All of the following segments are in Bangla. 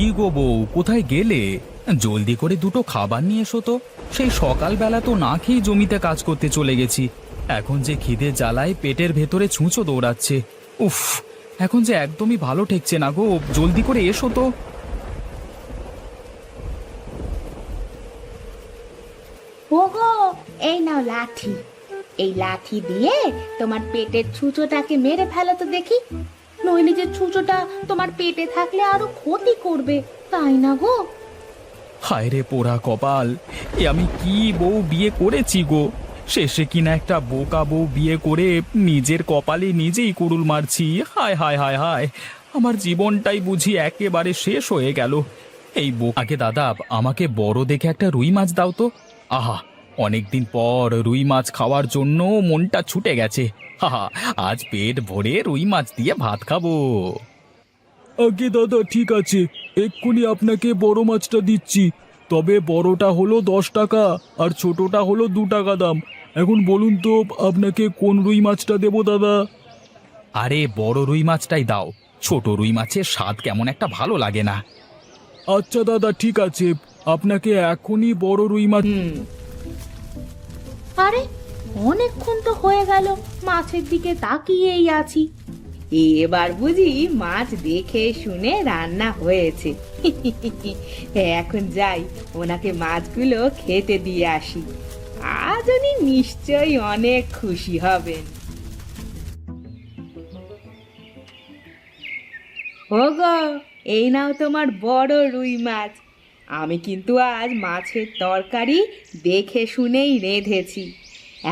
কি গো বউ, কোথায় গেলে? জলদি করে দুটো খাবার নিয়ে এসো তো। সেই সকালবেলা তো না খেয়ে জমিতে কাজ করতে চলে গেছি। এখন যে খিদে জ্বালায় পেটের ভেতরে ছুঁচো দৌড়াচ্ছে। উফ, এখন যে একদমই ভালো ঠেকছে না গো, জলদি করে এসো তো। ওগো, এই নাও লাঠি। এই লাঠি দিয়ে তোমার পেটের ছুঁচোটাকে মেরে ফেলো তো দেখি। নইলে যে ছুঁচোটা তোমার পেটে থাকলে আরো ক্ষতি করবে, তাই না গো? হায় রে পোড়া কপাল, এ আমি কি বউ বিয়ে করেছি গো! শেষে কিনা একটা বোকা বউ বিয়ে করে নিজের কপালে নিজেই কুড়ুল মারছি। হায় হায় হায় হায়, আমার জীবনটাই বুঝি একেবারে শেষ হয়ে গেল। এই বোকাকে দাদা, আমাকে বড় দেখে একটা রুই মাছ দাও তো। আহা, অনেকদিন পর রুই মাছ খাওয়ার জন্য মনটা ছুটে গেছে। হাহা, আজ পেট ভরে রুই মাছ দিয়ে ভাত খাবো। আগে দাদা, ঠিক আছে, এক্ষুনি আপনাকে বড় মাছটা দিচ্ছি। তবে বড়টা হলো 10 টাকা আর ছোটটা হলো 2 টাকা দাম। এখন বলুন তো আপনাকে কোন রুই মাছটা দেবো দাদা? আরে বড় রুই মাছটাই দাও, ছোট রুই মাছের স্বাদ কেমন একটা ভালো লাগে না। আচ্ছা দাদা, ঠিক আছে, আপনাকে এখনই বড় রুই মাছ। আরে, অনেকক্ষণ তো হয়ে গেল মাছের দিকে তাকিয়েই আছি। এবার বুঝি মাছ দেখে শুনে রান্না হয়েছে। এখন যাই, ওনাকে মাছগুলো খেতে দিয়ে আসি। আজ উনি নিশ্চয়ই অনেক খুশি হবেন। ওগো, এই নাও তোমার বড় রুই মাছ। আমি কিন্তু আজ মাছের তরকারি দেখে শুনেই রেঁধেছি।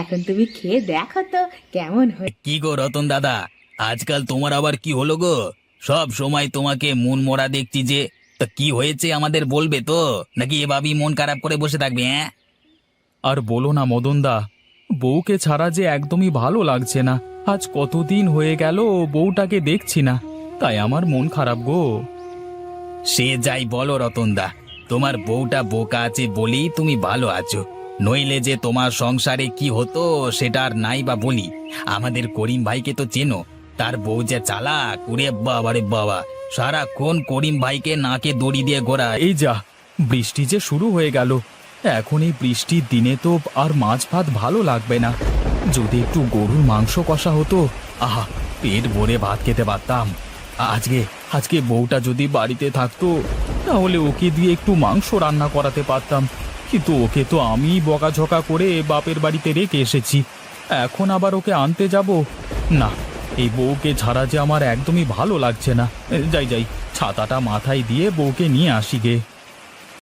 এখন তুমি খেয়ে দেখো তো কেমন হয়েছে। কি গো রতন দাদা, আজকাল তোমার আবার কি হলো গো? সব সময় তোমাকে মন মরা দেখছি যে। তা কি হয়েছে আমাদের বলবে তো, নাকি এভাবেই মন খারাপ করে বসে থাকবে? হ্যাঁ, আর বলো না মদনদা, বউকে ছাড়া যে একদমই ভালো লাগছে না। আজ কতদিন হয়ে গেল বউটাকে দেখছি না, তাই আমার মন খারাপ গো। সে যাই বলো রতনদা, তোমার বউটা বোকা আছে বলেই তুমি ভালো আছো, নইলে যে তোমার সংসারে কি হতো সেটা আর নাই বা বলি। আমাদের করিম ভাইকে তো চেনো, তার বউ যে চালাক, ওরে বাবা রে বাবা, সারাক্ষণ করিম ভাইকে নাকে দড়ি দিয়ে ঘোরা। এই যা, বৃষ্টি যে শুরু হয়ে গেল, এখন এই বৃষ্টির দিনে তো আর মাছ ভাত ভালো লাগবে না। যদি একটু গরুর মাংস কষা হতো, আহা, পেট ভরে ভাত খেতে পারতাম। আজকে আজকে বউটা যদি বাড়িতে থাকতো, তাহলে ওকে দিয়ে একটু মাংস রান্না করাতে পারতাম। কিন্তু ওকে তো আমি বকাঝকা করে বাপের বাড়িতে রেখে এসেছি, এখন আবার ওকে আনতে যাব না। এই বউকে ছাড়া যে আমার একদমই ভালো লাগছে না। যাই যাই, ছাতাটা মাথায় দিয়ে বউকে নিয়ে আসি গে।